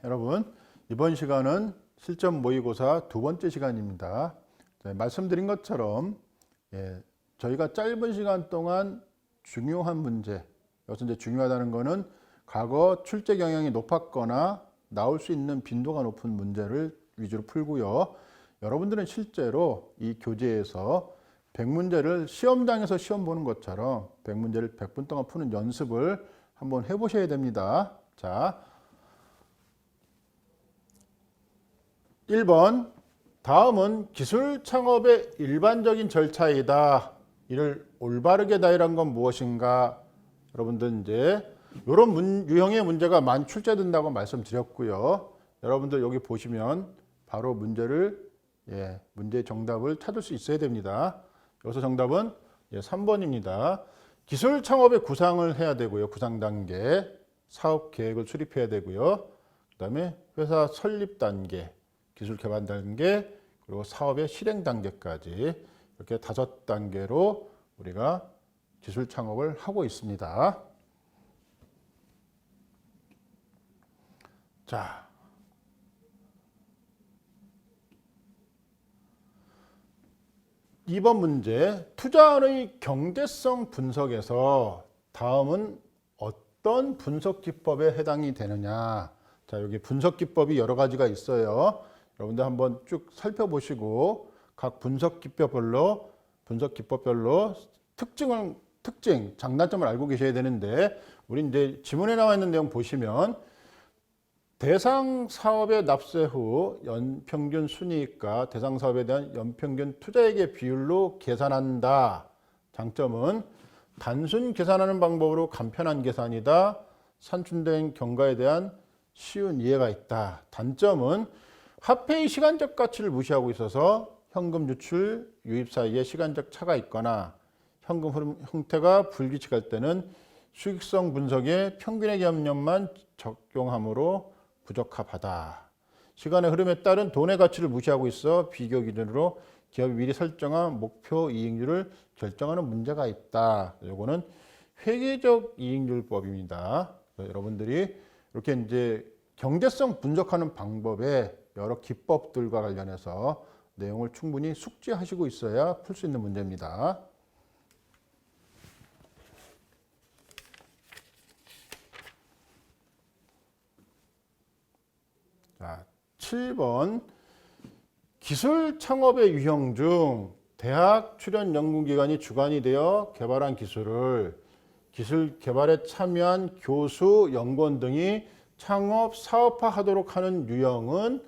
여러분, 이번 시간은 실전 모의고사 두 번째 시간입니다. 말씀드린 것처럼 저희가 짧은 시간 동안 중요한 문제, 여기서 이제 중요하다는 것은 과거 출제 경향이 높았거나 나올 수 있는 빈도가 높은 문제를 위주로 풀고요. 여러분들은 실제로 이 교재에서 100문제를 시험장에서 시험 보는 것처럼 100문제를 100분 동안 푸는 연습을 한번 해보셔야 됩니다. 자, 1번, 다음은 기술 창업의 일반적인 절차이다. 이를 올바르게 다이란 건 무엇인가? 여러분들 이제 이런 유형의 문제가 많이 출제된다고 말씀드렸고요. 여러분들 여기 보시면 바로 문제를 문제의 정답을 찾을 수 있어야 됩니다. 여기서 정답은 3번입니다. 기술 창업의 구상을 해야 되고요. 구상 단계, 사업 계획을 수립해야 되고요. 그다음에 회사 설립 단계, 기술 개발 단계, 그리고 사업의 실행 단계까지 이렇게 5단계로 우리가 기술 창업을 하고 있습니다. 자, 이번 문제, 투자의 경제성 분석에서 다음은 어떤 분석 기법에 해당이 되느냐. 자, 여기 분석 기법이 여러 가지가 있어요. 여러분들 한번 쭉 살펴보시고 각 분석 기법별로 특징, 장단점을 알고 계셔야 되는데, 우리 이제 지문에 나와 있는 내용 보시면 대상 사업의 납세 후 연평균 순이익과 대상 사업에 대한 연평균 투자액의 비율로 계산한다. 장점은 단순 계산하는 방법으로 간편한 계산이다. 산출된 경과에 대한 쉬운 이해가 있다. 단점은 화폐의 시간적 가치를 무시하고 있어서 현금 유출, 유입 사이에 시간적 차가 있거나 현금 흐름 형태가 불규칙할 때는 수익성 분석에 평균의 개념만 적용하므로 부적합하다. 시간의 흐름에 따른 돈의 가치를 무시하고 있어 비교 기준으로 기업이 미리 설정한 목표 이익률을 결정하는 문제가 있다. 이거는 회계적 이익률법입니다. 여러분들이 이렇게 이제 경제성 분석하는 방법에 여러 기법들과 관련해서 내용을 충분히 숙지하시고 있어야 풀 수 있는 문제입니다. 자, 7번, 기술 창업의 유형 중 대학 출연 연구기관이 주관이 되어 개발한 기술을 기술 개발에 참여한 교수, 연구원 등이 창업, 사업화하도록 하는 유형은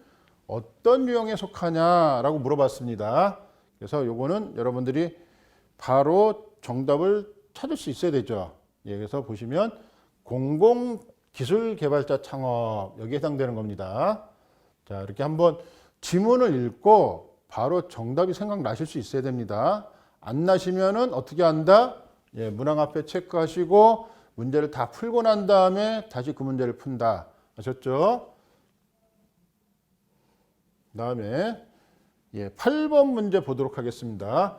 어떤 유형에 속하냐라고 물어봤습니다. 그래서 요거는 여러분들이 바로 정답을 찾을 수 있어야 되죠. 그래서 보시면 공공기술개발자 창업, 여기에 해당되는 겁니다. 자, 이렇게 한번 지문을 읽고 바로 정답이 생각나실 수 있어야 됩니다. 안 나시면은 어떻게 한다? 문항 앞에 체크하시고 문제를 다 풀고 난 다음에 다시 그 문제를 푼다. 아셨죠? 그 다음에 8번 문제 보도록 하겠습니다.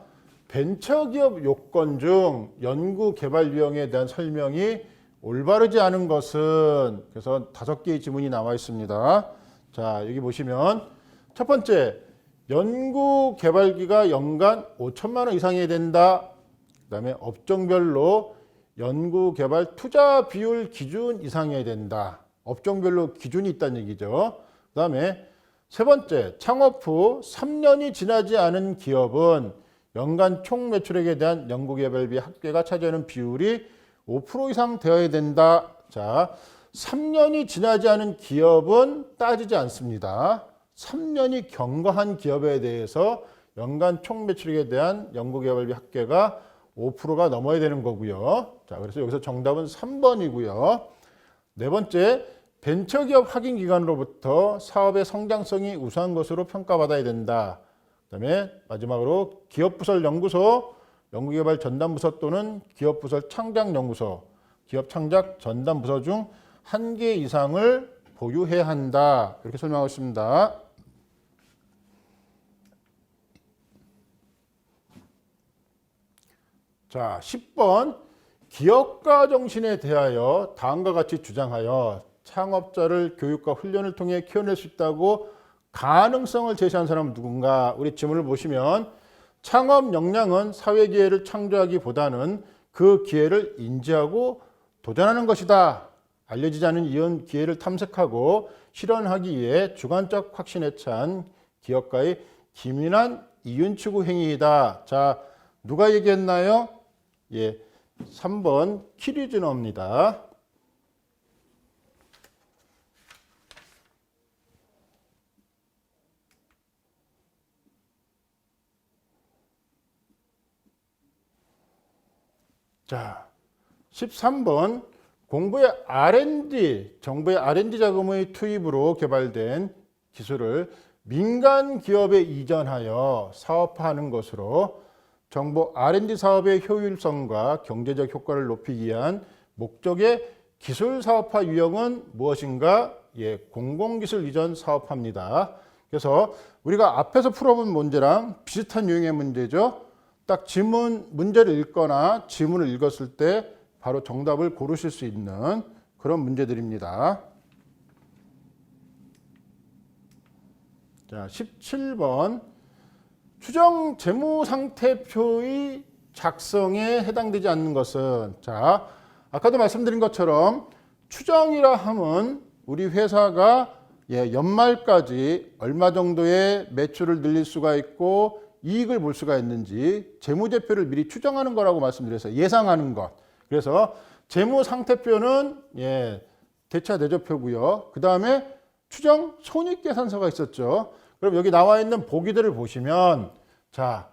벤처기업 요건 중 연구개발 유형에 대한 설명이 올바르지 않은 것은, 그래서 5개의 지문이 나와 있습니다. 자, 여기 보시면 첫 번째, 연구개발비가 연간 5천만 원 이상이어야 된다. 그 다음에 업종별로 연구개발 투자 비율 기준 이상이어야 된다. 업종별로 기준이 있다는 얘기죠. 그 다음에 세 번째, 창업 후 3년이 지나지 않은 기업은 연간 총 매출액에 대한 연구개발비 합계가 차지하는 비율이 5% 이상 되어야 된다. 자, 3년이 지나지 않은 기업은 따지지 않습니다. 3년이 경과한 기업에 대해서 연간 총 매출액에 대한 연구개발비 합계가 5%가 넘어야 되는 거고요. 자, 그래서 여기서 정답은 3번이고요. 네 번째, 벤처기업 확인기관으로부터 사업의 성장성이 우수한 것으로 평가받아야 된다. 그 다음에 마지막으로 기업부설 연구소, 연구개발 전담부서 또는 기업부설 창작연구소, 기업창작 전담부서 중 1개 이상을 보유해야 한다. 이렇게 설명하고 있습니다. 자, 10번, 기업가 정신에 대하여 다음과 같이 주장하여 창업자를 교육과 훈련을 통해 키워낼 수 있다고 가능성을 제시한 사람은 누군가? 우리 지문을 보시면 창업 역량은 사회 기회를 창조하기보다는 그 기회를 인지하고 도전하는 것이다. 알려지지 않은 이런 기회를 탐색하고 실현하기 위해 주관적 확신에 찬 기업가의 기민한 이윤추구 행위이다. 자, 누가 얘기했나요? 예, 3번 키리즈너입니다. 자, 13번 공부의 R&D, 정부의 R&D 자금의 투입으로 개발된 기술을 민간 기업에 이전하여 사업화하는 것으로 정부 R&D 사업의 효율성과 경제적 효과를 높이기 위한 목적의 기술 사업화 유형은 무엇인가? 예, 공공기술 이전 사업화입니다. 그래서 우리가 앞에서 풀어본 문제랑 비슷한 유형의 문제죠. 딱 지문 문제를 읽거나 지문을 읽었을 때 바로 정답을 고르실 수 있는 그런 문제들입니다. 자, 17번 추정 재무상태표의 작성에 해당되지 않는 것은, 자, 아까도 말씀드린 것처럼 추정이라 함은 우리 회사가 연말까지 얼마 정도의 매출을 늘릴 수가 있고 이익을 볼 수가 있는지 재무제표를 미리 추정하는 거라고 말씀드렸어요. 예상하는 것. 그래서 재무상태표는 대차 대조표고요. 그 다음에 추정 손익계산서가 있었죠. 그럼 여기 나와 있는 보기들을 보시면, 자,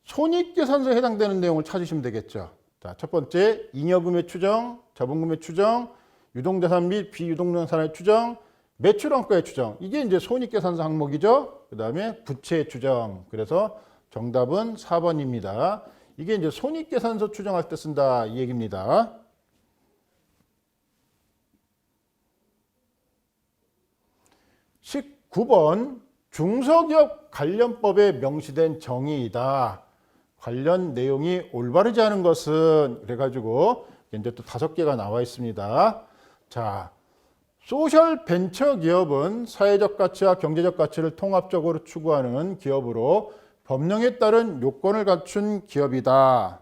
손익계산서에 해당되는 내용을 찾으시면 되겠죠. 자, 첫 번째 잉여금의 추정, 자본금의 추정, 유동자산 및 비유동자산의 추정, 매출원가의 추정. 이게 이제 손익계산서 항목이죠. 그 다음에 부채의 추정. 그래서 정답은 4번입니다. 이게 이제 손익계산서 추정할 때 쓴다 이 얘기입니다. 19번 중소기업 관련법에 명시된 정의이다. 관련 내용이 올바르지 않은 것은, 그래가지고 이제 또 5개가 나와 있습니다. 자, 소셜 벤처 기업은 사회적 가치와 경제적 가치를 통합적으로 추구하는 기업으로 법령에 따른 요건을 갖춘 기업이다.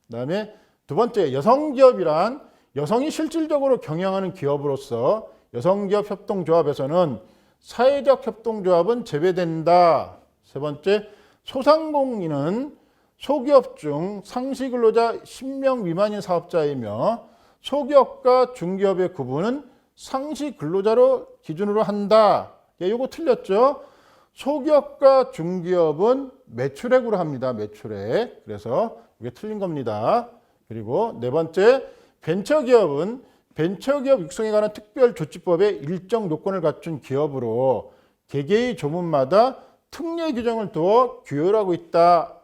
그다음에 두 번째, 여성기업이란 여성이 실질적으로 경영하는 기업으로서 여성기업 협동조합에서는 사회적 협동조합은 제외된다. 세 번째, 소상공인은 소기업 중 상시근로자 10명 미만인 사업자이며 소기업과 중기업의 구분은 상시근로자로 기준으로 한다. 이거 틀렸죠? 소기업과 중기업은 매출액으로 합니다. 매출액. 그래서 이게 틀린 겁니다. 그리고 네 번째, 벤처기업은 벤처기업 육성에 관한 특별조치법의 일정 요건을 갖춘 기업으로 개개의 조문마다 특례 규정을 두어 규율하고 있다.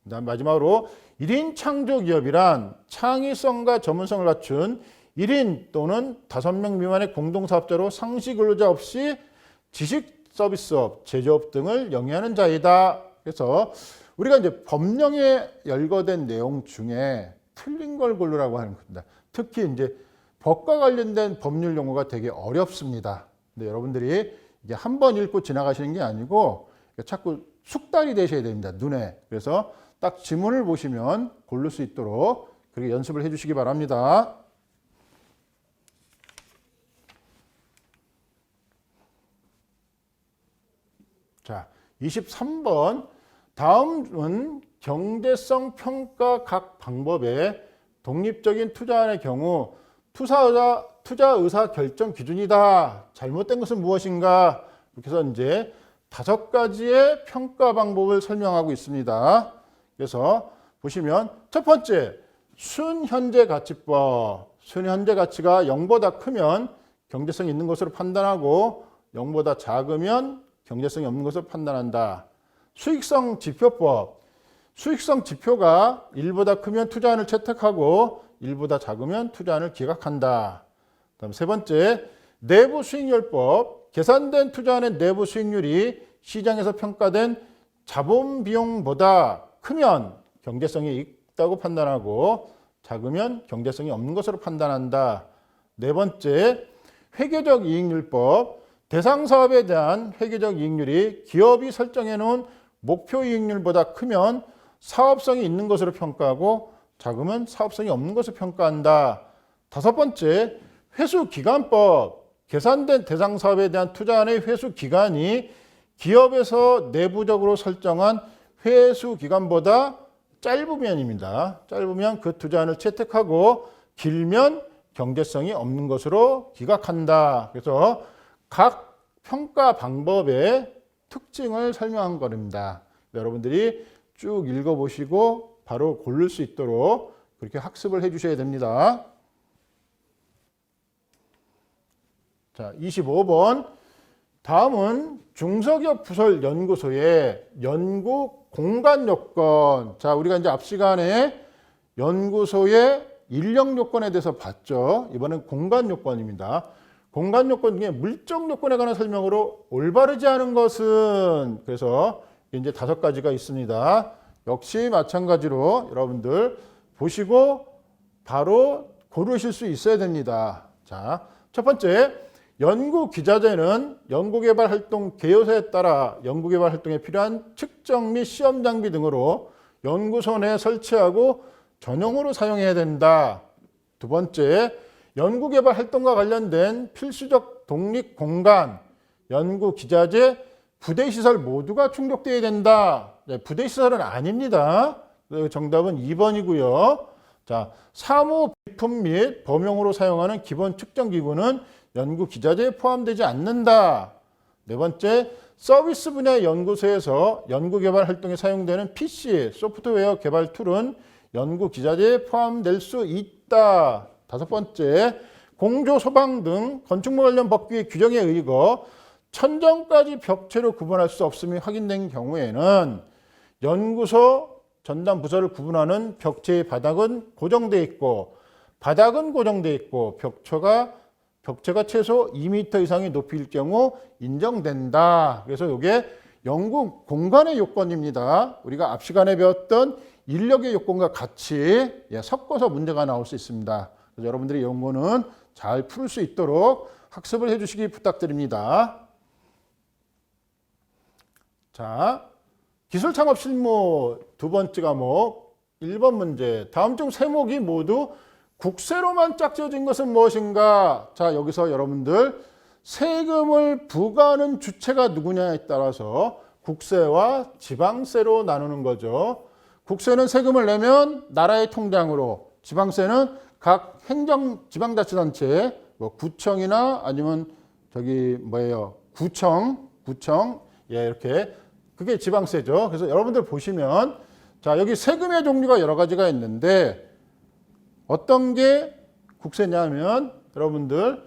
그다음 마지막으로 1인 창조기업이란 창의성과 전문성을 갖춘 1인 또는 5명 미만의 공동사업자로 상시근로자 없이 지식서비스업, 제조업 등을 영위하는 자이다. 그래서 우리가 이제 법령에 열거된 내용 중에 틀린 걸 고르라고 하는 겁니다. 특히 이제 법과 관련된 법률 용어가 되게 어렵습니다. 근데 여러분들이 이게 한 번 읽고 지나가시는 게 아니고 자꾸 숙달이 되셔야 됩니다. 눈에. 그래서 딱 지문을 보시면 고를 수 있도록 그렇게 연습을 해주시기 바랍니다. 자, 23번. 다음은 경제성 평가 각 방법의 독립적인 투자안의 경우 투자 의사 결정 기준이다. 잘못된 것은 무엇인가? 이렇게 해서 이제 5가지의 평가 방법을 설명하고 있습니다. 그래서 보시면 첫 번째, 순현재 가치법. 순현재 가치가 0보다 크면 경제성이 있는 것으로 판단하고 0보다 작으면 경제성이 없는 것으로 판단한다. 수익성 지표법. 수익성 지표가 1보다 크면 투자안을 채택하고 1보다 작으면 투자안을 기각한다. 그다음 세 번째, 내부 수익률법. 계산된 투자안의 내부 수익률이 시장에서 평가된 자본 비용보다 크면 경제성이 있다고 판단하고 작으면 경제성이 없는 것으로 판단한다. 네 번째, 회계적 이익률법. 대상 사업에 대한 회계적 이익률이 기업이 설정해 놓은 목표 이익률보다 크면 사업성이 있는 것으로 평가하고 작으면 사업성이 없는 것으로 평가한다. 다섯 번째, 회수기간법. 계산된 대상 사업에 대한 투자안의 회수기간이 기업에서 내부적으로 설정한 회수기간보다 짧으면입니다. 짧으면 그 투자안을 채택하고 길면 경제성이 없는 것으로 기각한다. 그래서 각 평가 방법의 특징을 설명한 겁니다. 여러분들이 쭉 읽어보시고 바로 고를 수 있도록 그렇게 학습을 해 주셔야 됩니다. 자, 25번. 다음은 중소기업 부설 연구소의 연구 공간 요건. 자, 우리가 이제 앞 시간에 연구소의 인력 요건에 대해서 봤죠. 이번엔 공간 요건입니다. 공간 요건 중에 물적 요건에 관한 설명으로 올바르지 않은 것은, 그래서 이제 5가지가 있습니다. 역시 마찬가지로 여러분들 보시고 바로 고르실 수 있어야 됩니다. 자, 첫 번째, 연구기자재는 연구개발 활동 개요소에 따라 연구개발 활동에 필요한 측정 및 시험 장비 등으로 연구소 내에 설치하고 전용으로 사용해야 된다. 두 번째, 연구개발 활동과 관련된 필수적 독립 공간, 연구기자재, 부대시설 모두가 충족되어야 된다. 네, 부대시설은 아닙니다. 정답은 2번이고요. 자, 사무 비품 및 범용으로 사용하는 기본 측정기구는 연구기자재에 포함되지 않는다. 네 번째, 서비스 분야 연구소에서 연구개발 활동에 사용되는 PC, 소프트웨어 개발 툴은 연구기자재에 포함될 수 있다. 다섯 번째, 공조, 소방 등 건축물 관련 법규의 규정에 의거 천정까지 벽체로 구분할 수 없음이 확인된 경우에는 연구소 전담 부서를 구분하는 벽체의 바닥은 고정되어 있고 바닥은 고정되어 있고 벽체가 최소 2m 이상의 높이일 경우 인정된다. 그래서 이게 연구 공간의 요건입니다. 우리가 앞 시간에 배웠던 인력의 요건과 같이 섞어서 문제가 나올 수 있습니다. 그래서 여러분들이 이런 거는 잘 풀 수 있도록 학습을 해주시기 부탁드립니다. 자, 기술창업 실무 두 번째 과목 1번 문제. 다음 중 세목이 모두 국세로만 짝지어진 것은 무엇인가? 자, 여기서 여러분들 세금을 부과하는 주체가 누구냐에 따라서 국세와 지방세로 나누는 거죠. 국세는 세금을 내면 나라의 통장으로, 지방세는 각 행정 지방자치단체, 뭐 구청이나 아니면 구청, 이렇게 그게 지방세죠. 그래서 여러분들 보시면 자, 여기 세금의 종류가 여러 가지가 있는데 어떤 게 국세냐면 여러분들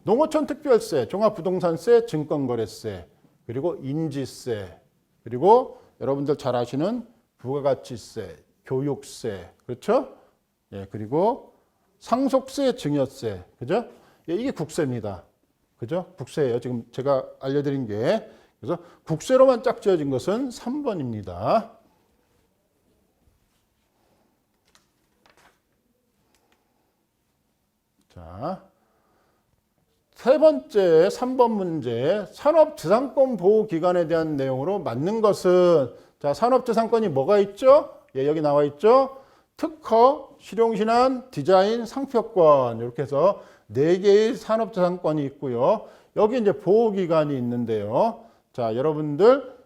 농어촌 특별세, 종합부동산세, 증권거래세, 그리고 인지세, 그리고 여러분들 잘 아시는 부가가치세, 교육세, 그렇죠? 그리고 상속세, 증여세, 그죠? 이게 국세입니다. 그죠? 국세예요. 지금 제가 알려드린 게. 그래서 국세로만 짝지어진 것은 3번입니다. 자, 세 번째 3번 문제. 산업재산권 보호기관에 대한 내용으로 맞는 것은, 자, 산업재산권이 뭐가 있죠? 여기 나와 있죠? 특허, 실용신안, 디자인, 상표권, 이렇게 해서 4개의 산업재산권이 있고요. 여기 이제 보호기관이 있는데요. 자, 여러분들,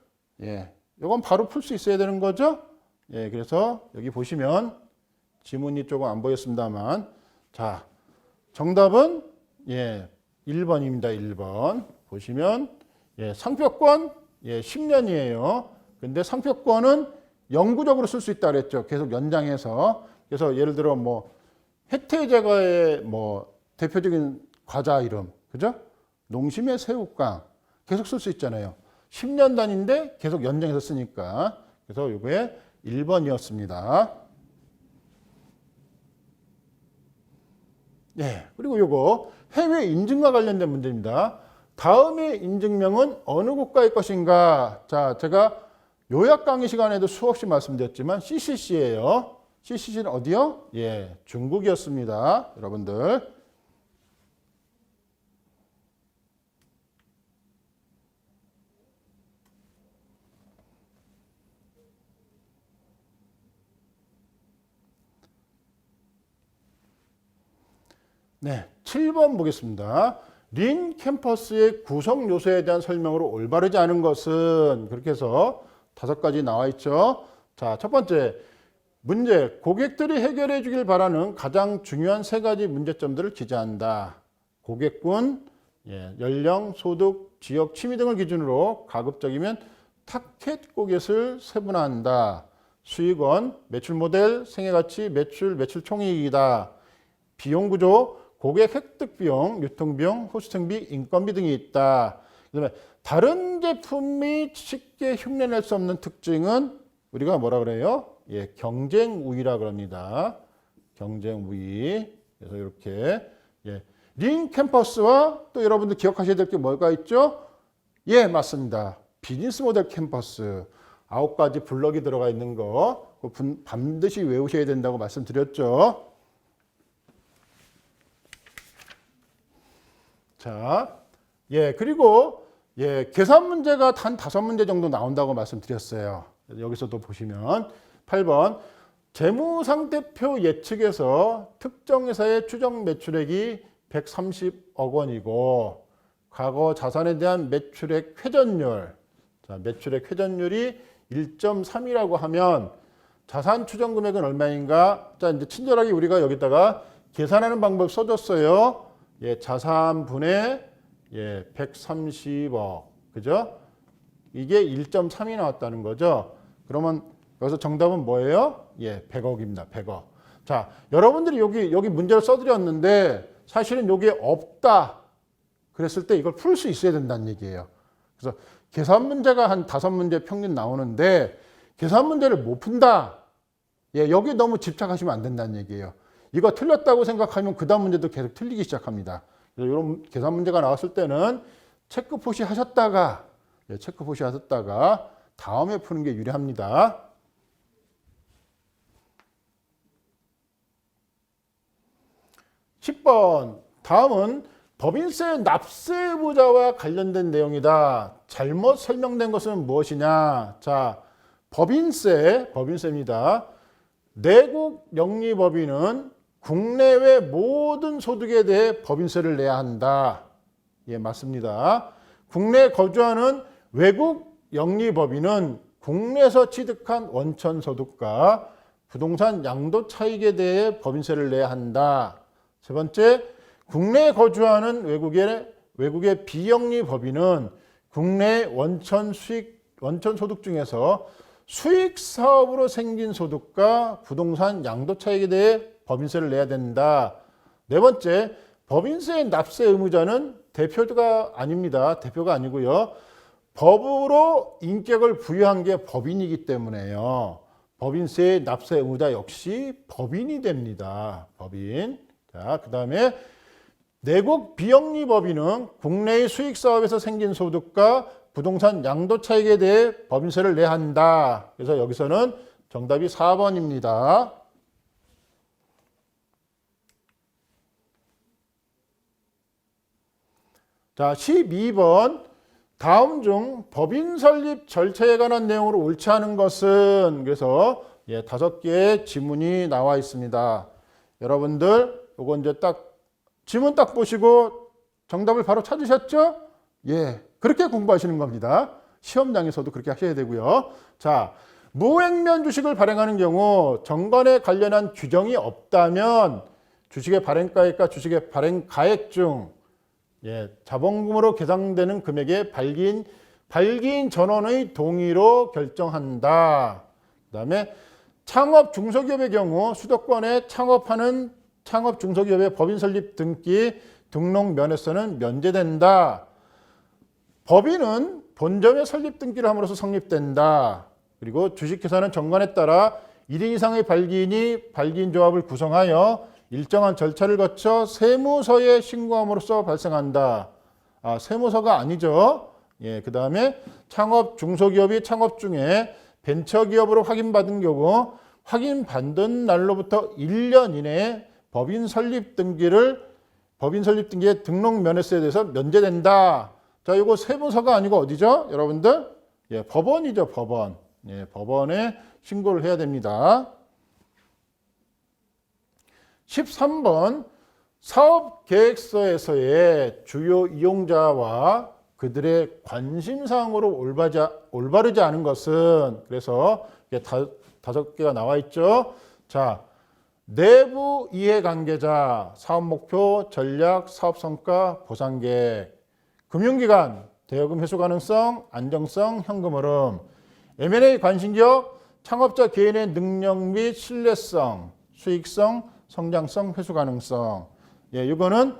이건 바로 풀 수 있어야 되는 거죠? 그래서 여기 보시면 지문이 조금 안 보였습니다만, 자, 정답은 1번입니다. 1번. 보시면 상표권 10년이에요. 근데 상표권은 영구적으로 쓸 수 있다 그랬죠. 계속 연장해서. 그래서 예를 들어 뭐 혜태제과의 뭐 대표적인 과자 이름, 그죠? 농심의 새우깡 계속 쓸 수 있잖아요. 10년 단위인데 계속 연장해서 쓰니까. 그래서 이게 1번이었습니다. 그리고 요거 해외 인증과 관련된 문제입니다. 다음의 인증명은 어느 국가의 것인가? 자, 제가 요약 강의 시간에도 수없이 말씀드렸지만 CCC예요. CCC는 어디요? 중국이었습니다. 여러분들. 네, 7번 보겠습니다. 린 캠퍼스의 구성 요소에 대한 설명으로 올바르지 않은 것은 그렇게 해서 5가지 나와 있죠. 자, 첫 번째 문제, 고객들이 해결해 주길 바라는 가장 중요한 3가지 문제점들을 기재한다. 고객군, 연령, 소득, 지역, 취미 등을 기준으로 가급적이면 타켓 고객을 세분화한다. 수익원, 매출 모델, 생애가치, 매출 총이익이다. 비용 구조, 고객 획득 비용, 유통 비용, 호스팅비, 인건비 등이 있다. 그다음에 다른 제품이 쉽게 흉내낼 수 없는 특징은 우리가 뭐라 그래요? 경쟁 우위라 그럽니다. 경쟁 우위. 그래서 이렇게 린 캠퍼스와 또 여러분들 기억하셔야 될 게 뭐가 있죠? 맞습니다. 비즈니스 모델 캠퍼스. 9가지 블럭이 들어가 있는 거 반드시 외우셔야 된다고 말씀드렸죠. 자, 그리고 계산 문제가 단 5문제 정도 나온다고 말씀드렸어요. 여기서도 보시면 8번 재무상태표 예측에서 특정 회사의 추정 매출액이 130억 원이고 과거 자산에 대한 매출액 회전율, 자, 매출액 회전율이 1.3이라고 하면 자산 추정 금액은 얼마인가? 자, 이제 친절하게 우리가 여기다가 계산하는 방법 써줬어요. 자산분의 130억. 그죠? 이게 1.3이 나왔다는 거죠. 그러면 여기서 정답은 뭐예요? 100억입니다. 100억. 자, 여러분들이 여기 문제를 써드렸는데 사실은 여기에 없다. 그랬을 때 이걸 풀 수 있어야 된다는 얘기예요. 그래서 계산 문제가 한 5문제 평균 나오는데 계산 문제를 못 푼다. 여기 너무 집착하시면 안 된다는 얘기예요. 이거 틀렸다고 생각하면 그 다음 문제도 계속 틀리기 시작합니다. 그래서 이런 계산 문제가 나왔을 때는 체크 표시 하셨다가 다음에 푸는 게 유리합니다. 10번 다음은 법인세 납세 의무자와 관련된 내용이다. 잘못 설명된 것은 무엇이냐? 자, 법인세입니다. 내국 영리법인은 국내외 모든 소득에 대해 법인세를 내야 한다. 맞습니다. 국내에 거주하는 외국 영리법인은 국내에서 취득한 원천 소득과 부동산 양도 차익에 대해 법인세를 내야 한다. 세 번째, 국내에 거주하는 외국의 비영리법인은 국내 원천 소득 중에서 수익 사업으로 생긴 소득과 부동산 양도 차익에 대해 법인세를 내야 된다. 네 번째, 법인세 납세 의무자는 대표가 아닙니다. 대표가 아니고요. 법으로 인격을 부여한 게 법인이기 때문에요. 법인세 납세 의무자 역시 법인이 됩니다. 법인. 자, 그 다음에 내국 비영리법인은 국내의 수익 사업에서 생긴 소득과 부동산 양도 차익에 대해 법인세를 내야 한다. 그래서 여기서는 정답이 4번입니다. 자, 12번 다음 중 법인 설립 절차에 관한 내용으로 옳지 않은 것은 그래서 5개의 지문이 나와 있습니다. 여러분들 요거 이제 지문 딱 보시고 정답을 바로 찾으셨죠? 그렇게 공부하시는 겁니다. 시험장에서도 그렇게 하셔야 되고요. 자, 무행면 주식을 발행하는 경우 정관에 관련한 규정이 없다면 주식의 발행가액과 주식의 발행가액 중 자본금으로 계상되는 금액의 발기인 전원의 동의로 결정한다. 그 다음에 창업 중소기업의 경우 수도권에 창업하는 창업 중소기업의 법인 설립 등기 등록 면에서는 면제된다. 법인은 본점의 설립 등기를 함으로써 성립된다. 그리고 주식회사는 정관에 따라 1인 이상의 발기인이 발기인 조합을 구성하여 일정한 절차를 거쳐 세무서에 신고함으로써 발생한다. 세무서가 아니죠. 그 다음에 창업 중소기업이 창업 중에 벤처기업으로 확인받은 경우 확인받은 날로부터 1년 이내에 법인 설립 등기의 등록 면허세에 대해서 면제된다. 자, 이거 세무서가 아니고 어디죠? 여러분들? 법원이죠, 법원. 법원에 신고를 해야 됩니다. 13번 사업 계획서에서의 주요 이용자와 그들의 관심사항으로 올바르지 않은 것은, 그래서 이게 5개가 나와 있죠. 자, 내부 이해관계자, 사업목표, 전략, 사업성과, 보상계획, 금융기관, 대여금 회수 가능성, 안정성, 현금 흐름, M&A 관심기업, 창업자 개인의 능력 및 신뢰성, 수익성, 성장성, 회수 가능성. 예, 이거는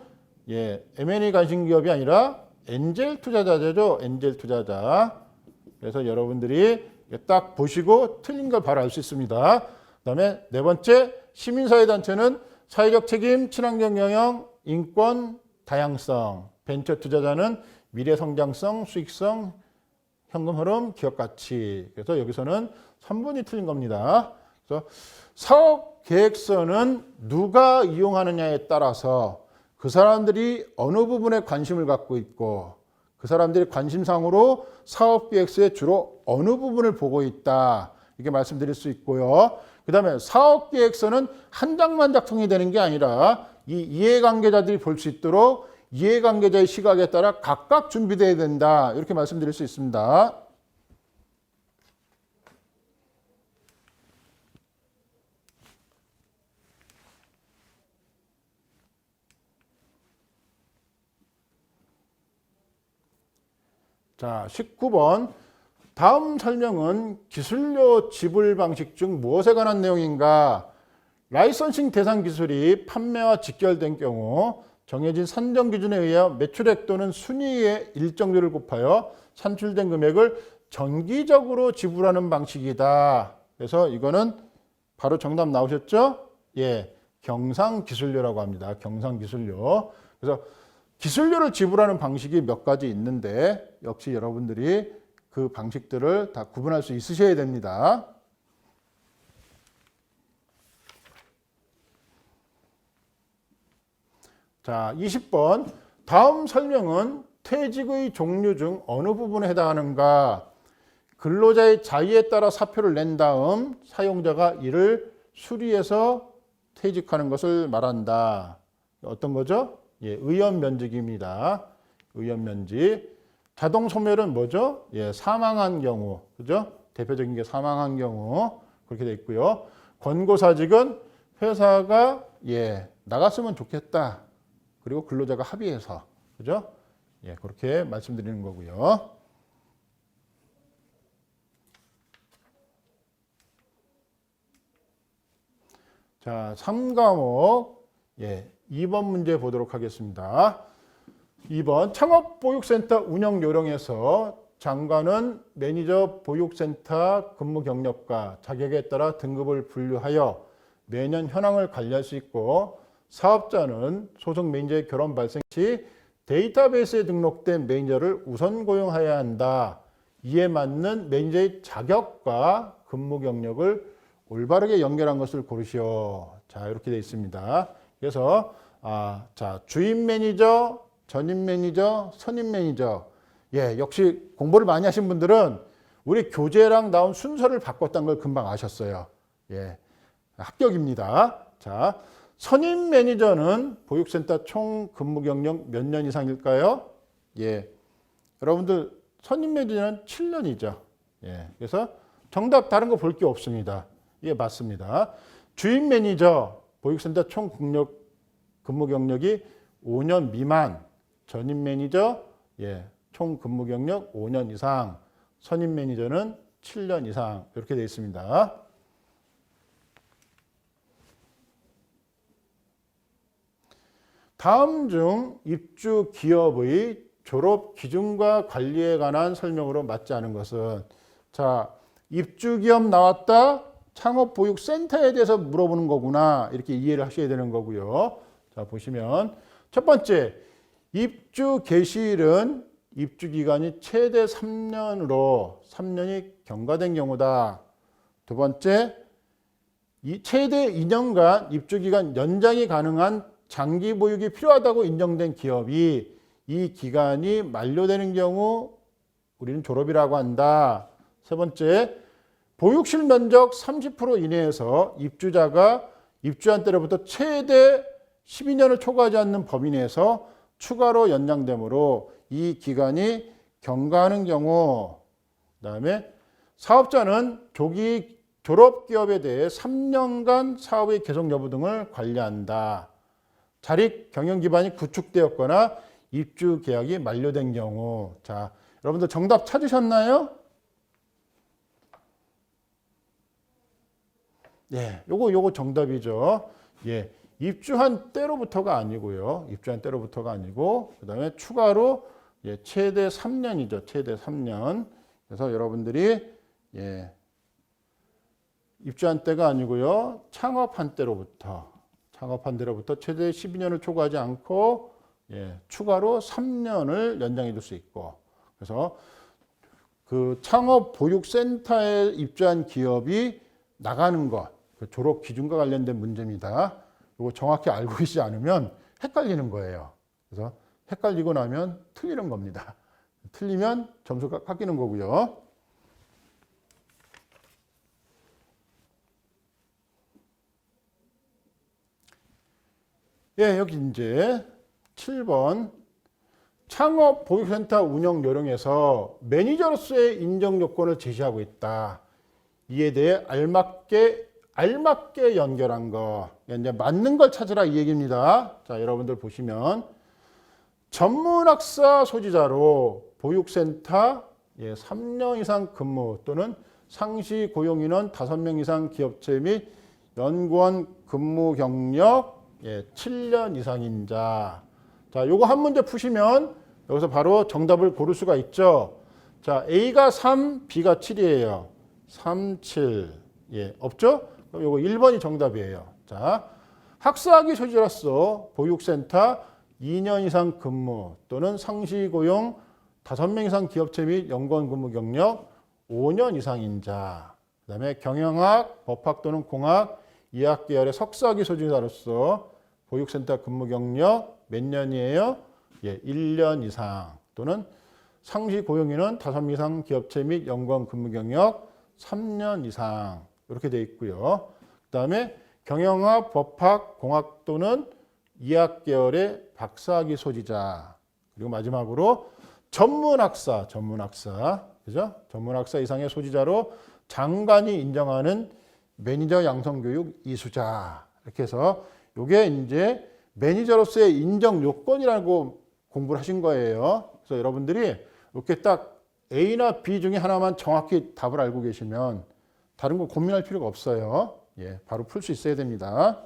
M&A 관심기업이 아니라 엔젤 투자자죠. 엔젤 투자자. 그래서 여러분들이 딱 보시고 틀린 걸 바로 알 수 있습니다. 그다음에 네 번째, 시민사회단체는 사회적 책임, 친환경 영향, 인권, 다양성. 벤처 투자자는 미래 성장성, 수익성, 현금 흐름, 기업 가치. 그래서 여기서는 3번이 틀린 겁니다. 그래서 사업 계획서는 누가 이용하느냐에 따라서 그 사람들이 어느 부분에 관심을 갖고 있고 그 사람들이 관심사항으로 사업 계획서에 주로 어느 부분을 보고 있다. 이렇게 말씀드릴 수 있고요. 그 다음에 사업 계획서는 한 장만 작성이 되는 게 아니라 이 이해관계자들이 볼 수 있도록 이해관계자의 시각에 따라 각각 준비되어야 된다. 이렇게 말씀드릴 수 있습니다. 자, 19번. 다음 설명은 기술료 지불 방식 중 무엇에 관한 내용인가? 라이선싱 대상 기술이 판매와 직결된 경우 정해진 산정 기준에 의하여 매출액 또는 순이익의 일정률을 곱하여 산출된 금액을 정기적으로 지불하는 방식이다. 그래서 이거는 바로 정답 나오셨죠? 예, 경상기술료라고 합니다. 경상기술료. 그래서 기술료를 지불하는 방식이 몇 가지 있는데 역시 여러분들이 그 방식들을 다 구분할 수 있으셔야 됩니다. 자, 20번. 다음 설명은 퇴직의 종류 중 어느 부분에 해당하는가? 근로자의 자의에 따라 사표를 낸 다음 사용자가 이를 수리해서 퇴직하는 것을 말한다. 어떤 거죠? 예, 의연면직입니다. 의연면직. 자동 소멸은 뭐죠? 예, 사망한 경우. 그죠? 대표적인 게 사망한 경우. 그렇게 돼 있고요. 권고사직은 회사가 나갔으면 좋겠다. 그리고 근로자가 합의해서. 그죠? 예, 그렇게 말씀드리는 거고요. 자, 3과목 2번 문제 보도록 하겠습니다. 2번 창업보육센터 운영 요령에서 장관은 매니저 보육센터 근무 경력과 자격에 따라 등급을 분류하여 매년 현황을 관리할 수 있고 사업자는 소속 매니저의 결혼 발생 시 데이터베이스에 등록된 매니저를 우선 고용해야 한다. 이에 맞는 매니저의 자격과 근무 경력을 올바르게 연결한 것을 고르시오. 자, 이렇게 되어 있습니다. 그래서 자, 주임 매니저, 전임 매니저, 선임 매니저. 예, 역시 공부를 많이 하신 분들은 우리 교재랑 나온 순서를 바꿨다는 걸 금방 아셨어요. 예, 합격입니다. 자, 선임 매니저는 보육센터 총 근무 경력 몇 년 이상일까요? 예, 여러분들 선임 매니저는 7년이죠. 예, 그래서 정답 다른 거 볼 게 없습니다. 예, 맞습니다. 주임 매니저 보육센터 총 근무 경력이 5년 미만, 전임 매니저 총 근무 경력 5년 이상, 선임 매니저는 7년 이상 이렇게 되어 있습니다. 다음 중 입주 기업의 졸업 기준과 관리에 관한 설명으로 맞지 않은 것은, 자, 입주 기업 나왔다. 창업보육센터에 대해서 물어보는 거구나. 이렇게 이해를 하셔야 되는 거고요. 자, 보시면 첫 번째, 입주 개시일은 입주 기간이 최대 3년으로 3년이 경과된 경우다. 두 번째, 최대 2년간 입주 기간 연장이 가능한 장기 보육이 필요하다고 인정된 기업이 이 기간이 만료되는 경우 우리는 졸업이라고 한다. 세 번째, 보육실 면적 30% 이내에서 입주자가 입주한 때로부터 최대 12년을 초과하지 않는 범위 내에서 추가로 연장되므로 이 기간이 경과하는 경우, 그다음에 사업자는 조기 졸업 기업에 대해 3년간 사업의 계속 여부 등을 관리한다. 자립 경영 기반이 구축되었거나 입주 계약이 만료된 경우. 자, 여러분들 정답 찾으셨나요? 예, 요거 정답이죠. 예, 입주한 때로부터가 아니고요. 입주한 때로부터가 아니고, 그 다음에 추가로 예, 최대 3년이죠. 최대 3년. 그래서 여러분들이 예, 입주한 때가 아니고요. 창업한 때로부터 최대 12년을 초과하지 않고 예, 추가로 3년을 연장해 줄 수 있고. 그래서 그 창업보육센터에 입주한 기업이 나가는 것, 그 졸업 기준과 관련된 문제입니다. 이거 정확히 알고 계시지 않으면 헷갈리는 거예요. 그래서 헷갈리고 나면 틀리는 겁니다. 틀리면 점수가 깎이는 거고요. 예, 여기 이제 7번 창업보육센터 운영 요령에서 매니저로서의 인정 요건을 제시하고 있다. 이에 대해 알맞게 연결한 거. 이제 맞는 걸 찾으라 이 얘기입니다. 자, 여러분들 보시면 전문학사 소지자로 보육센터 3년 이상 근무 또는 상시 고용인원 5명 이상 기업체 및 연구원 근무 경력 7년 이상인 자. 자, 요거 한 문제 푸시면 여기서 바로 정답을 고를 수가 있죠. 자, A가 3, B가 7이에요. 3, 7. 예, 없죠? 그럼 요거 1번이 정답이에요. 자, 학사학위 소지자로서 보육센터 2년 이상 근무 또는 상시 고용 5명 이상 기업체 및 연구원 근무 경력 5년 이상인 자. 그다음에 경영학, 법학 또는 공학, 이학 계열의 석사학위 소지자로서 보육센터 근무 경력 몇 년이에요? 예, 1년 이상 또는 상시 고용인은 5명 이상 기업체 및 연구원 근무 경력 3년 이상 이렇게 돼 있고요. 그다음에 경영학, 법학, 공학 또는 이학 계열의 박사학위 소지자. 그리고 마지막으로 전문학사, 그죠? 전문학사 이상의 소지자로 장관이 인정하는 매니저 양성교육 이수자. 이렇게 해서 이게 이제 매니저로서의 인정 요건이라고 공부를 하신 거예요. 그래서 여러분들이 이렇게 딱 A나 B 중에 하나만 정확히 답을 알고 계시면 다른 거 고민할 필요가 없어요. 예, 바로 풀 수 있어야 됩니다.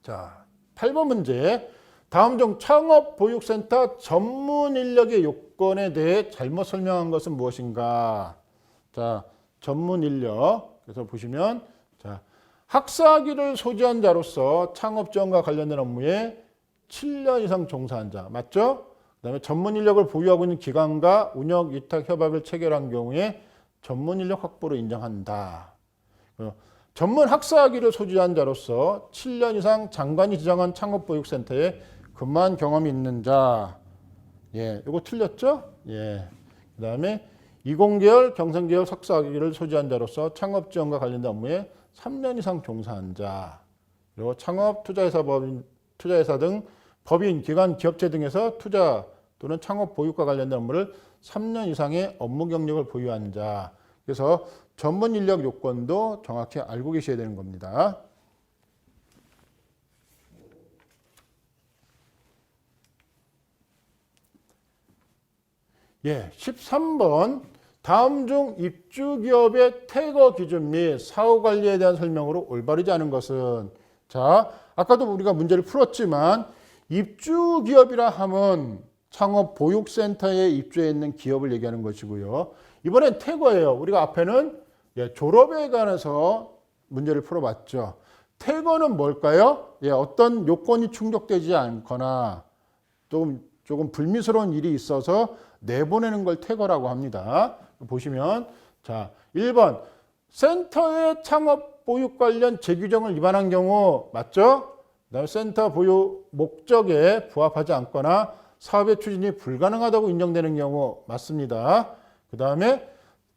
자, 8번 문제. 다음 중 창업보육센터 전문 인력의 요건에 대해 잘못 설명한 것은 무엇인가? 자, 전문 인력. 그래서 보시면 자, 학사학위를 소지한 자로서 창업 지원과 관련된 업무에 7년 이상 종사한 자. 맞죠? 그다음에 전문 인력을 보유하고 있는 기관과 운영 위탁 협약을 체결한 경우에 전문 인력 확보를 인정한다. 전문 학사학위를 소지한 자로서 7년 이상 장관이 지정한 창업보육센터에 근무한 경험이 있는 자. 예, 이거 틀렸죠? 예. 그다음에 이공계열, 경성계열 석사학위를 소지한 자로서 창업 지원과 관련된 업무에 3년 이상 종사한 자. 그리고 창업, 투자회사 등 법인, 기관, 기업체 등에서 투자 또는 창업 보육과 관련된 업무를 3년 이상의 업무 경력을 보유한 자. 그래서 전문 인력 요건도 정확히 알고 계셔야 되는 겁니다. 예, 13번. 다음 중 입주 기업의 퇴거 기준 및 사후 관리에 대한 설명으로 올바르지 않은 것은. 자, 아까도 우리가 문제를 풀었지만 입주 기업이라 함은 창업 보육센터에 입주해 있는 기업을 얘기하는 것이고요. 이번엔 퇴거예요. 우리가 앞에는 졸업에 관해서 문제를 풀어봤죠. 퇴거는 뭘까요? 어떤 요건이 충족되지 않거나 조금 불미스러운 일이 있어서 내보내는 걸 퇴거라고 합니다. 보시면 자, 1번 센터의 창업 보육 관련 재규정을 위반한 경우 맞죠? 그다음에 센터 보유 목적에 부합하지 않거나 사업의 추진이 불가능하다고 인정되는 경우 맞습니다. 그다음에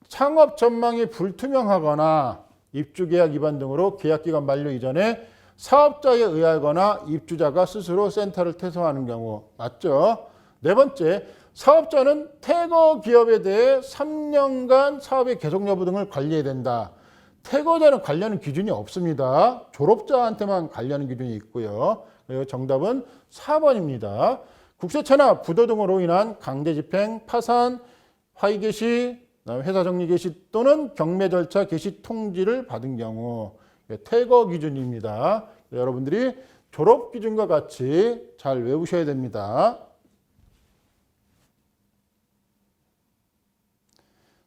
창업 전망이 불투명하거나 입주계약 위반 등으로 계약기간 만료 이전에 사업자에 의하거나 입주자가 스스로 센터를 퇴소하는 경우. 맞죠? 네 번째, 사업자는 태거 기업에 대해 3년간 사업의 계속 여부 등을 관리해야 된다. 태거자는 관리하는 기준이 없습니다. 졸업자한테만 관리하는 기준이 있고요. 그리고 정답은 4번입니다. 국세채나 부도 등으로 인한 강제 집행, 파산, 화의 개시, 회사 정리 개시 또는 경매 절차 개시 통지를 받은 경우 태거 기준입니다. 여러분들이 졸업 기준과 같이 잘 외우셔야 됩니다.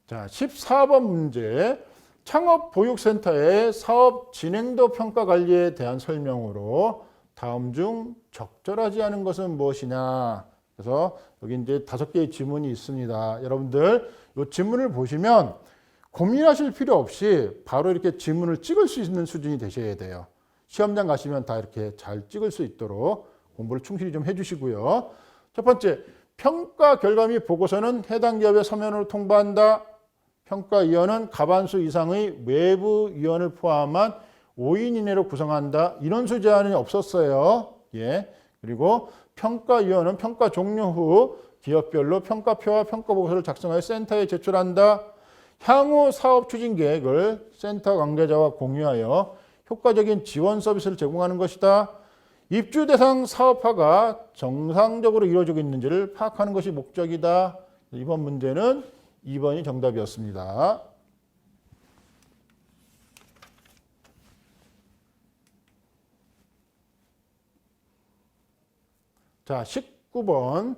자, 14번 문제. 창업보육센터의 사업 진행도 평가 관리에 대한 설명으로 다음 중 적절하지 않은 것은 무엇이냐. 그래서 여기 이제 5개의 지문이 있습니다. 여러분들 이 지문을 보시면 고민하실 필요 없이 바로 이렇게 지문을 찍을 수 있는 수준이 되셔야 돼요. 시험장 가시면 다 이렇게 잘 찍을 수 있도록 공부를 충실히 좀 해주시고요. 첫 번째, 평가 결과 및 보고서는 해당 기업의 서면으로 통보한다. 평가위원은 과반수 이상의 외부 위원을 포함한 5인 이내로 구성한다. 인원수 제한이 없었어요. 예. 그리고 평가위원은 평가 종료 후 기업별로 평가표와 평가보고서를 작성하여 센터에 제출한다. 향후 사업 추진 계획을 센터 관계자와 공유하여 효과적인 지원 서비스를 제공하는 것이다. 입주 대상 사업화가 정상적으로 이루어지고 있는지를 파악하는 것이 목적이다. 이번 문제는 2번이 정답이었습니다. 자, 19번.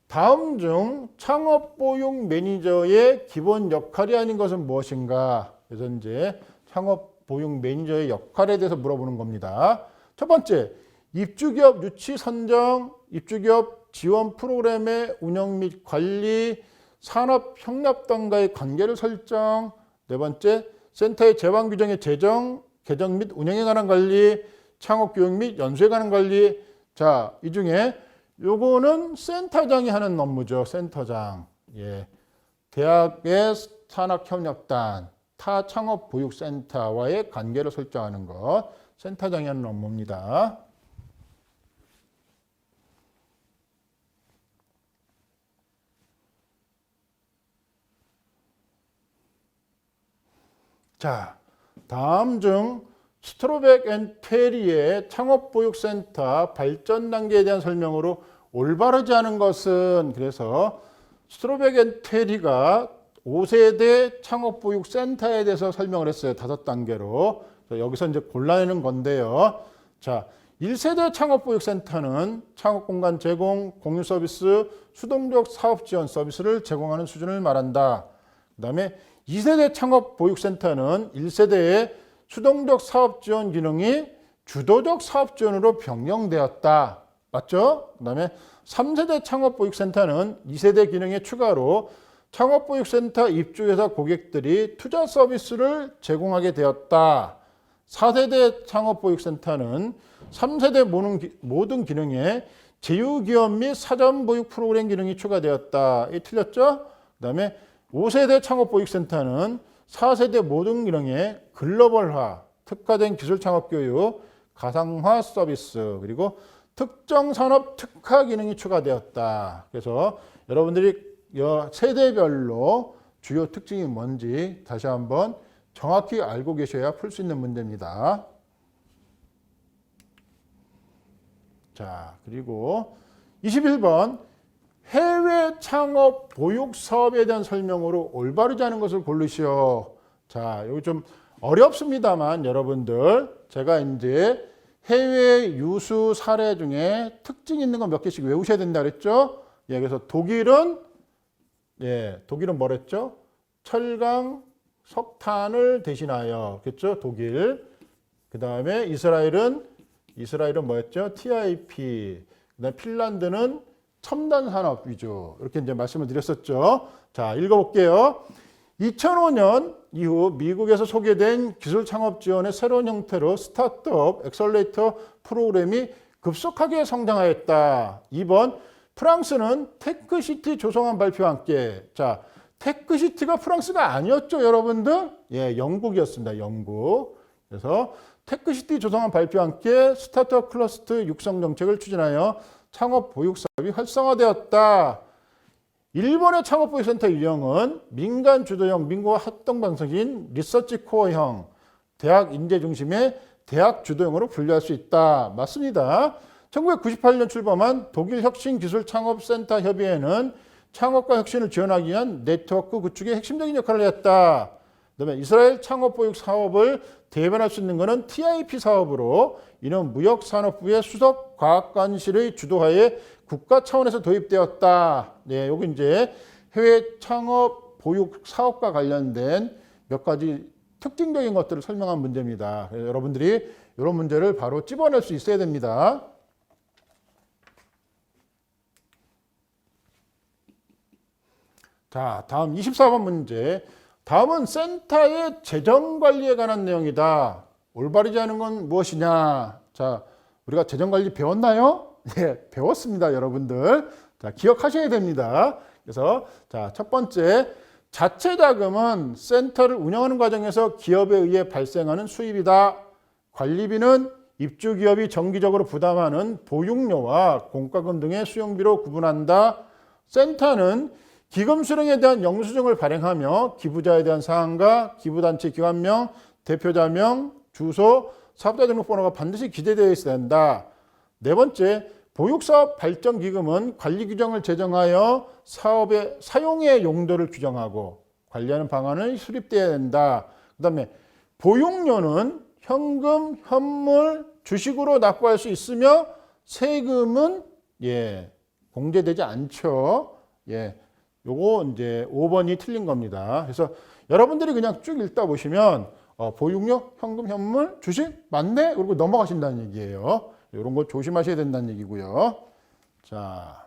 다음 중 창업보육 매니저의 기본 역할이 아닌 것은 무엇인가? 그래서 이제 창업보육 매니저의 역할에 대해서 물어보는 겁니다. 첫 번째, 입주기업 유치 선정, 입주기업 지원 프로그램의 운영 및 관리, 산업협력단과의 관계를 설정. 네 번째, 센터의 제왕 규정의 제정, 개정 및 운영에 관한 관리, 창업교육 및 연수에 관한 관리. 자, 이 중에 요거는 센터장이 하는 업무죠. 센터장. 예. 대학의 산학협력단, 타 창업보육센터와의 관계를 설정하는 것. 센터장이 하는 업무입니다. 자, 다음 중 스트로백 앤 테리의 창업보육센터 발전 단계에 대한 설명으로 올바르지 않은 것은. 그래서 스트로백 앤 테리가 5세대 창업보육센터에 대해서 설명을 했어요. 5단계로. 여기서 이제 골라내는 건데요. 자, 1세대 창업보육센터는 창업공간 제공, 공유 서비스, 수동적 사업 지원 서비스를 제공하는 수준을 말한다. 그 다음에 2세대 창업보육센터는 1세대의 수동적 사업 지원 기능이 주도적 사업 지원으로 변경되었다. 맞죠? 그 다음에 3세대 창업보육센터는 2세대 기능에 추가로 창업보육센터 입주회사 고객들이 투자 서비스를 제공하게 되었다. 4세대 창업보육센터는 3세대 모든 기능에 제휴기업 및 사전보육 프로그램 기능이 추가되었다. 이 틀렸죠? 그 다음에 5세대 창업보육센터는 4세대 모든 기능에 글로벌화, 특화된 기술 창업교육, 가상화 서비스, 그리고 특정 산업 특화 기능이 추가되었다. 그래서 여러분들이 세대별로 주요 특징이 뭔지 다시 한번 정확히 알고 계셔야 풀 수 있는 문제입니다. 자, 그리고 21번. 해외 창업 보육 사업에 대한 설명으로 올바르지 않은 것을 고르시오. 자, 여기 좀 어렵습니다만 여러분들 제가 이제 해외 유수 사례 중에 특징 있는 거 몇 개씩 외우셔야 된다 그랬죠? 예, 그래서 독일은 뭐랬죠? 철강, 석탄을 대신하여, 그랬죠? 독일. 그 다음에 이스라엘은 뭐였죠? TIP. 그다음 핀란드는 첨단 산업 위주. 이렇게 이제 말씀을 드렸었죠. 자, 읽어볼게요. 2005년 이후 미국에서 소개된 기술 창업 지원의 새로운 형태로 스타트업 엑셀레이터 프로그램이 급속하게 성장하였다. 2번, 프랑스는 테크시티 조성안 발표와 함께. 자, 테크시티가 프랑스가 아니었죠, 여러분들? 예, 영국이었습니다. 영국. 그래서 테크시티 조성안 발표와 함께 스타트업 클러스터 육성 정책을 추진하여 창업 보육 사업이 활성화되었다. 일본의 창업보육센터 유형은 민간 주도형 민구와 합동 방식인 리서치 코어형 대학 인재 중심의 대학 주도형으로 분류할 수 있다. 맞습니다. 1998년 출범한 독일 혁신기술창업센터 협의회는 창업과 혁신을 지원하기 위한 네트워크 구축의 핵심적인 역할을 했다. 그다음에 이스라엘 창업보육 사업을 대변할 수 있는 것은 TIP 사업으로 이는 무역산업부의 수석 과학관실의 주도하에 국가 차원에서 도입되었다. 네, 여기 이제 해외 창업 보육 사업과 관련된 몇 가지 특징적인 것들을 설명한 문제입니다. 그래서 여러분들이 이런 문제를 바로 찝어낼 수 있어야 됩니다. 자, 다음 24번 문제. 다음은 센터의 재정 관리에 관한 내용이다. 올바르지 않은 건 무엇이냐? 자, 우리가 재정 관리 배웠나요? 네, 배웠습니다, 여러분들. 자, 기억하셔야 됩니다. 그래서 자, 첫 번째, 자체 자금은 센터를 운영하는 과정에서 기업에 의해 발생하는 수입이다. 관리비는 입주 기업이 정기적으로 부담하는 보육료와 공과금 등의 수용비로 구분한다. 센터는 기금 수령에 대한 영수증을 발행하며 기부자에 대한 사항과 기부단체 기관명, 대표자명, 주소, 사업자 등록번호가 반드시 기재되어 있어야 한다. 네 번째, 보육사업 발전기금은 관리 규정을 제정하여 사업의 사용의 용도를 규정하고 관리하는 방안을 수립되어야 된다. 그 다음에 보육료는 현금, 현물, 주식으로 납부할 수 있으며 세금은 공제되지 않죠. 요거 이제 5번이 틀린 겁니다. 그래서 여러분들이 그냥 쭉 읽다 보시면 보육료, 현금, 현물, 주식 맞네? 그리고 넘어가신다는 얘기예요. 이런 거 조심하셔야 된다는 얘기고요. 자,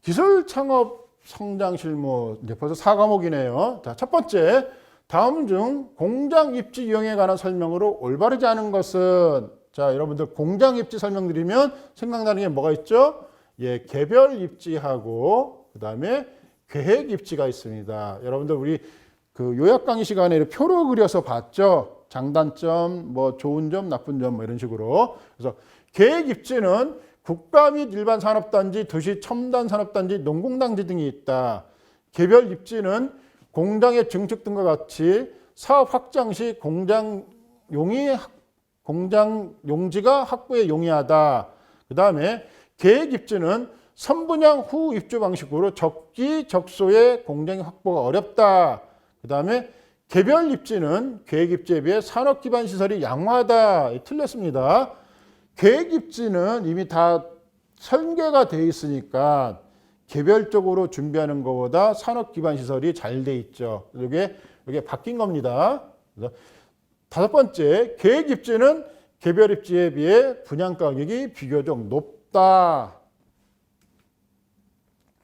기술 창업 성장 실무 이제 벌써 4과목이네요. 자, 첫 번째, 다음 중 공장 입지 유형에 관한 설명으로 올바르지 않은 것은, 자, 여러분들 공장 입지 설명드리면 생각나는 게 뭐가 있죠? 개별 입지하고 그다음에 계획 입지가 있습니다. 여러분들 우리 그 요약 강의 시간에 표로 그려서 봤죠? 장단점, 뭐 좋은 점, 나쁜 점, 뭐 이런 식으로. 그래서 계획 입지는 국가 및 일반 산업단지, 도시 첨단 산업단지, 농공단지 등이 있다. 개별 입지는 공장의 증축 등과 같이 사업 확장 시 공장 용지가 확보에 용이하다. 그 다음에 계획 입지는 선분양 후 입주 방식으로 적기 적소의 공장의 확보가 어렵다. 그 다음에 개별 입지는 계획 입지에 비해 산업 기반 시설이 양호하다. 틀렸습니다. 계획 입지는 이미 다 설계가 돼 있으니까 개별적으로 준비하는 것보다 산업 기반 시설이 잘 돼 있죠. 이게 바뀐 겁니다. 그래서 다섯 번째, 계획 입지는 개별 입지에 비해 분양 가격이 비교적 높다.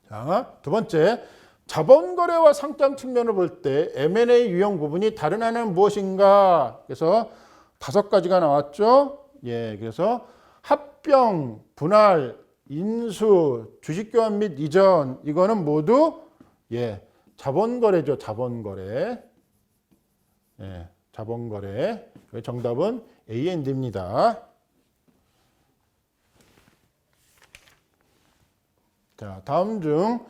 자, 두 번째, 자본 거래와 상장 측면을 볼 때 M&A 유형 부분이 다른 하나는 무엇인가? 그래서 5가지가 나왔죠. 그래서 합병, 분할, 인수, 주식 교환 및 이전, 이거는 모두 자본 거래죠. 자본 거래. 자본 거래. 정답은 A and D입니다. 자, 다음 중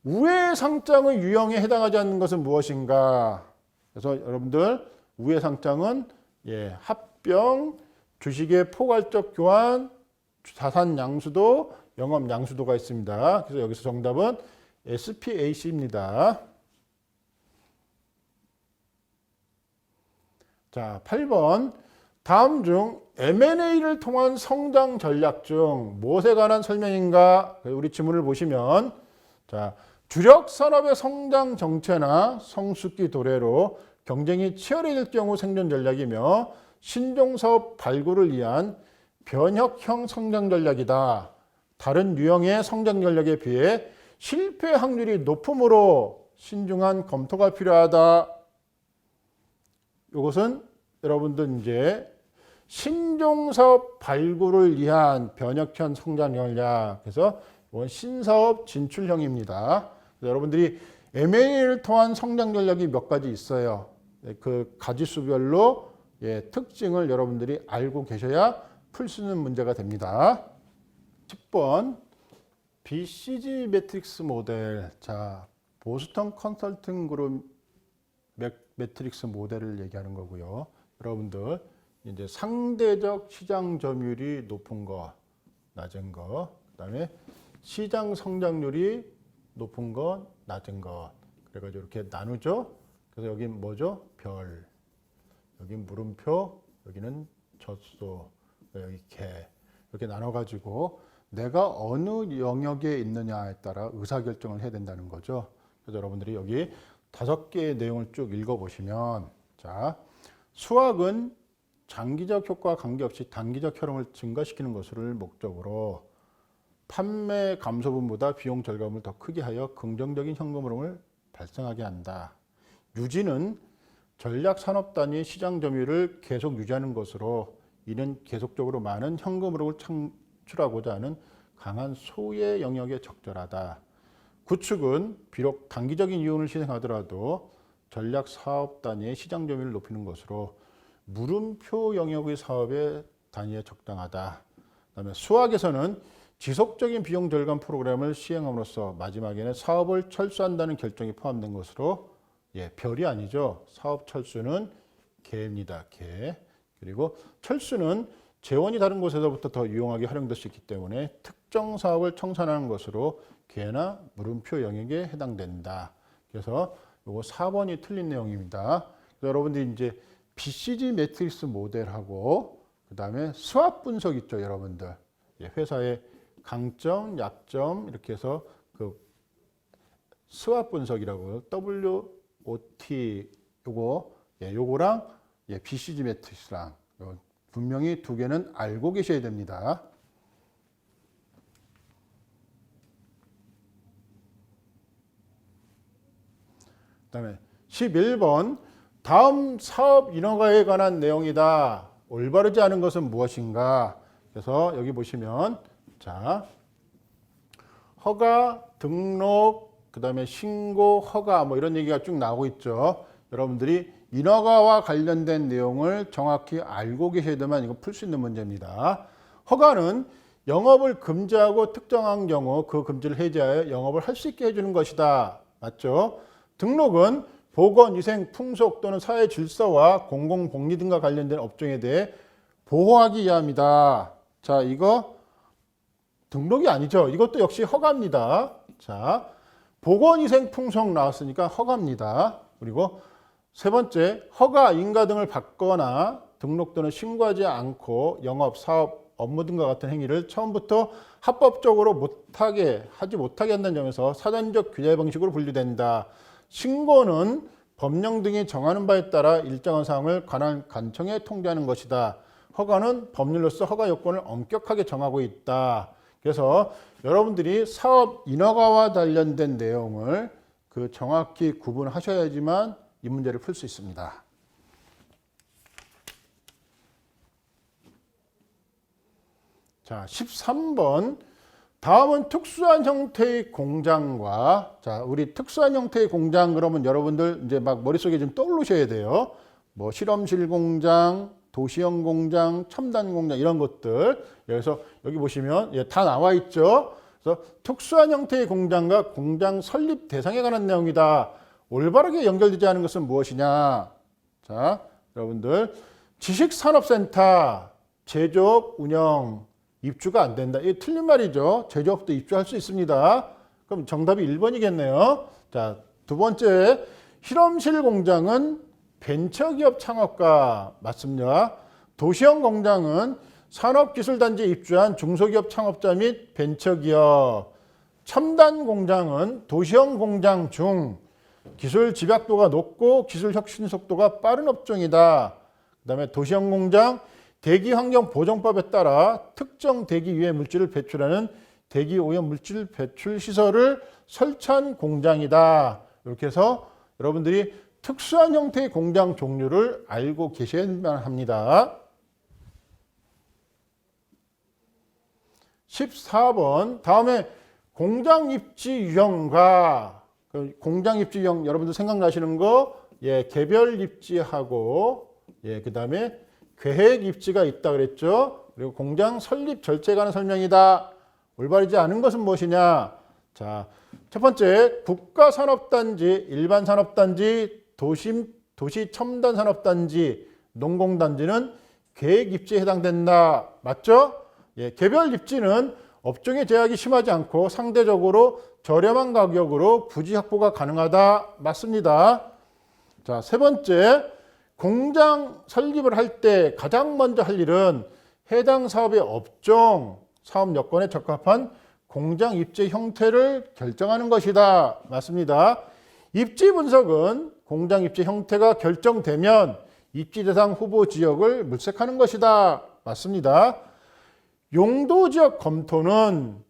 우회 상장의 유형에 해당하지 않는 것은 무엇인가? 그래서 여러분들 우회 상장은 합병, 주식의 포괄적 교환, 자산 양수도, 영업 양수도가 있습니다. 그래서 여기서 정답은 SPAC입니다. 자, 8번. 다음 중 M&A를 통한 성장 전략 중 무엇에 관한 설명인가? 우리 지문을 보시면, 자, 주력 산업의 성장 정체나 성숙기 도래로 경쟁이 치열해질 경우 생존 전략이며 신종 사업 발굴을 위한 변혁형 성장 전략이다. 다른 유형의 성장 전략에 비해 실패 확률이 높으므로 신중한 검토가 필요하다. 이것은 여러분들 이제 신종사업 발굴을 위한 변혁형 성장 전략. 그래서 이건 신사업 진출형입니다. 여러분들이 M&A를 통한 성장 전략이 몇 가지 있어요. 그 가지수별로 특징을 여러분들이 알고 계셔야 풀 수 있는 문제가 됩니다. 10번 BCG 매트릭스 모델. 자, 보스턴 컨설팅 그룹 매트릭스 모델을 얘기하는 거고요. 여러분들 이제 상대적 시장 점유율이 높은 거, 낮은 거, 그다음에 시장 성장률이 높은 것, 낮은 것. 그래가지고 이렇게 나누죠. 그래서 여기 뭐죠? 별. 여기 물음표, 여기는 젖소, 여기 개. 이렇게 나눠가지고 내가 어느 영역에 있느냐에 따라 의사결정을 해야 된다는 거죠. 그래서 여러분들이 여기 5개의 내용을 쭉 읽어보시면, 자, 수학은 장기적 효과와 관계없이 단기적 효용을 증가시키는 것을 목적으로 판매 감소분보다 비용 절감을 더 크게 하여 긍정적인 현금 흐름을 발생하게 한다. 유지는 전략 산업 단위의 시장 점유율을 계속 유지하는 것으로 이는 계속적으로 많은 현금 흐름을 창출하고자 하는 강한 소의 영역에 적절하다. 구축은 비록 단기적인 이윤을 희생하더라도 전략 사업 단위의 시장 점유율을 높이는 것으로 물음표 영역의 사업의 단위에 적당하다. 그다음에 수학에서는 지속적인 비용 절감 프로그램을 시행함으로써 마지막에는 사업을 철수한다는 결정이 포함된 것으로, 별이 아니죠. 사업 철수는 개입니다. 개. 그리고 철수는 재원이 다른 곳에서부터 더 유용하게 활용될 수 있기 때문에 특정 사업을 청산하는 것으로 개나 물음표 영역에 해당된다. 그래서 요거 4번이 틀린 내용입니다. 여러분들이 이제 BCG 매트릭스 모델하고 그다음에 수학 분석 있죠, 여러분들. 회사의 강점, 약점 이렇게 해서 그 수학 분석이라고 WOT 요거랑 BCG 매트릭스랑 분명히 두 개는 알고 계셔야 됩니다. 그다음에 11번 다음 사업 인허가에 관한 내용이다. 올바르지 않은 것은 무엇인가? 그래서 여기 보시면, 자, 허가, 등록, 그다음에 신고, 허가 뭐 이런 얘기가 쭉 나오고 있죠. 여러분들이 인허가와 관련된 내용을 정확히 알고 계셔야 되면 이거 풀 수 있는 문제입니다. 허가는 영업을 금지하고 특정한 경우 그 금지를 해제하여 영업을 할 수 있게 해주는 것이다. 맞죠? 등록은 보건, 위생, 풍속 또는 사회 질서와 공공복리 등과 관련된 업종에 대해 보호하기 위함이다. 자, 이거 등록이 아니죠. 이것도 역시 허가입니다. 자, 보건, 위생, 풍속 나왔으니까 허가입니다. 그리고 세 번째, 허가, 인가 등을 받거나 등록 또는 신고하지 않고 영업, 사업, 업무 등과 같은 행위를 처음부터 합법적으로 하지 못하게 한다는 점에서 사전적 규제 방식으로 분류된다. 신고는 법령 등이 정하는 바에 따라 일정한 사항을 관할 관청에 통지하는 것이다. 허가는 법률로서 허가 요건을 엄격하게 정하고 있다. 그래서 여러분들이 사업 인허가와 관련된 내용을 그 정확히 구분하셔야지만 이 문제를 풀 수 있습니다. 자, 13번. 다음은 특수한 형태의 공장과, 자, 우리 특수한 형태의 공장 그러면 여러분들 이제 막 머릿속에 좀 떠오르셔야 돼요. 뭐 실험실 공장, 도시형 공장, 첨단 공장 이런 것들. 그래서 여기 보시면 다 나와 있죠. 그래서 특수한 형태의 공장과 공장 설립 대상에 관한 내용이다. 올바르게 연결되지 않은 것은 무엇이냐? 자, 여러분들 지식산업센터 제조업 운영 입주가 안 된다. 이게 틀린 말이죠. 제조업도 입주할 수 있습니다. 그럼 정답이 1번이겠네요. 자, 두 번째, 실험실 공장은 벤처기업 창업가 맞습니다. 도시형 공장은 산업기술단지에 입주한 중소기업 창업자 및 벤처기업. 첨단 공장은 도시형 공장 중 기술 집약도가 높고 기술 혁신 속도가 빠른 업종이다. 그 다음에 도시형 공장, 대기환경보전법에 따라 특정 대기 유해 물질을 배출하는 대기오염 물질 배출 시설을 설치한 공장이다. 이렇게 해서 여러분들이 특수한 형태의 공장 종류를 알고 계셔야만 합니다. 14번. 다음에 공장 입지 유형과 공장 입지 유형 여러분들 생각나시는 거 예, 개별 입지하고 예, 그다음에 계획 입지가 있다 그랬죠. 그리고 공장 설립 절차에 관한 설명이다. 올바르지 않은 것은 무엇이냐? 자, 첫 번째 국가 산업단지, 일반 산업단지, 도시 첨단 산업단지, 농공단지는 계획 입지에 해당된다. 맞죠? 예, 개별 입지는 업종의 제약이 심하지 않고 상대적으로 저렴한 가격으로 부지 확보가 가능하다. 맞습니다. 자, 세 번째, 공장 설립을 할 때 가장 먼저 할 일은 해당 사업의 업종, 사업 여건에 적합한 공장 입지 형태를 결정하는 것이다. 맞습니다. 입지 분석은 공장 입지 형태가 결정되면 입지 대상 후보 지역을 물색하는 것이다. 맞습니다. 용도 지역 검토는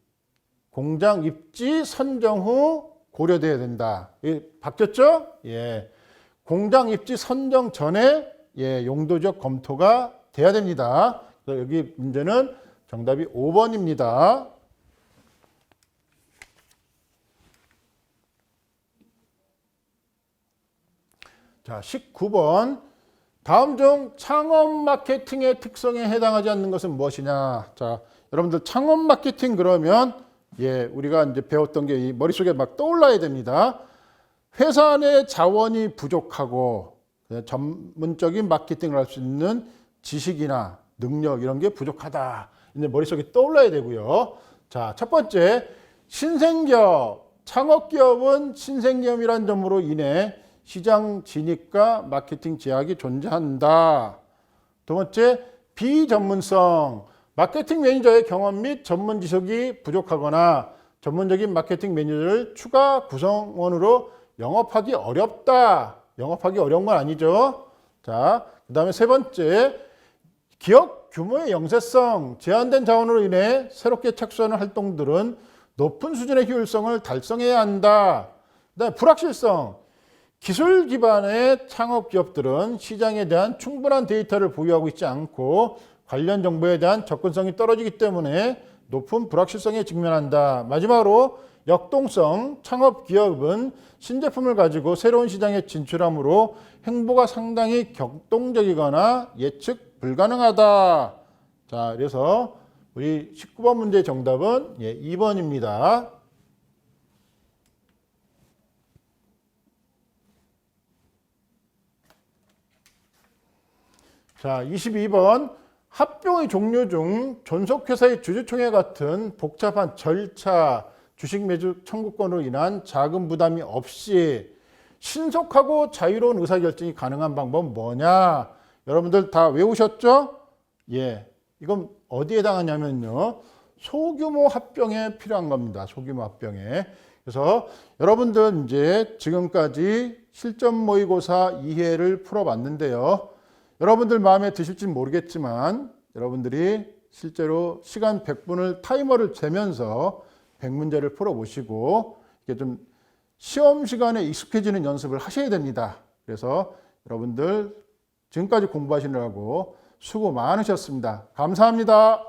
공장 입지 선정 후 고려돼야 된다. 바뀌었죠? 예. 공장 입지 선정 전에 예, 용도 지역 검토가 돼야 됩니다. 그래서 여기 문제는 정답이 5번입니다. 자, 19번. 다음 중 창업 마케팅의 특성에 해당하지 않는 것은 무엇이냐? 자, 여러분들 창업 마케팅 그러면 예, 우리가 이제 배웠던 게 머릿속에 막 떠올라야 됩니다. 회사 내 자원이 부족하고 전문적인 마케팅을 할 수 있는 지식이나 능력 이런 게 부족하다. 이제 머릿속에 떠올라야 되고요. 자, 첫 번째, 신생기업, 창업기업은 신생기업이라는 점으로 인해 시장 진입과 마케팅 제약이 존재한다. 두 번째, 비전문성, 마케팅 매니저의 경험 및 전문 지식이 부족하거나 전문적인 마케팅 매니저를 추가 구성원으로 영업하기 어렵다. 영업하기 어려운 건 아니죠. 자, 그 다음에 세 번째, 기업 규모의 영세성, 제한된 자원으로 인해 새롭게 착수하는 활동들은 높은 수준의 효율성을 달성해야 한다. 그다음에 불확실성, 기술 기반의 창업 기업들은 시장에 대한 충분한 데이터를 보유하고 있지 않고 관련 정보에 대한 접근성이 떨어지기 때문에 높은 불확실성에 직면한다. 마지막으로 역동성, 창업 기업은 신제품을 가지고 새로운 시장에 진출하므로 행보가 상당히 격동적이거나 예측 불가능하다. 자, 그래서 우리 19번 문제 정답은 2번입니다. 자, 22번. 합병의 종류 중 존속회사의 주주총회 같은 복잡한 절차, 주식 매수 청구권으로 인한 자금 부담이 없이 신속하고 자유로운 의사결정이 가능한 방법은 뭐냐? 여러분들 다 외우셨죠? 예, 이건 어디에 해당하냐면요. 소규모 합병에 필요한 겁니다. 소규모 합병에. 그래서 여러분들 이제 지금까지 실전 모의고사 2회를 풀어봤는데요. 여러분들 마음에 드실지는 모르겠지만 여러분들이 실제로 시간 100분을 타이머를 재면서 100문제를 풀어보시고 이게 좀 시험 시간에 익숙해지는 연습을 하셔야 됩니다. 그래서 여러분들 지금까지 공부하시느라고 수고 많으셨습니다. 감사합니다.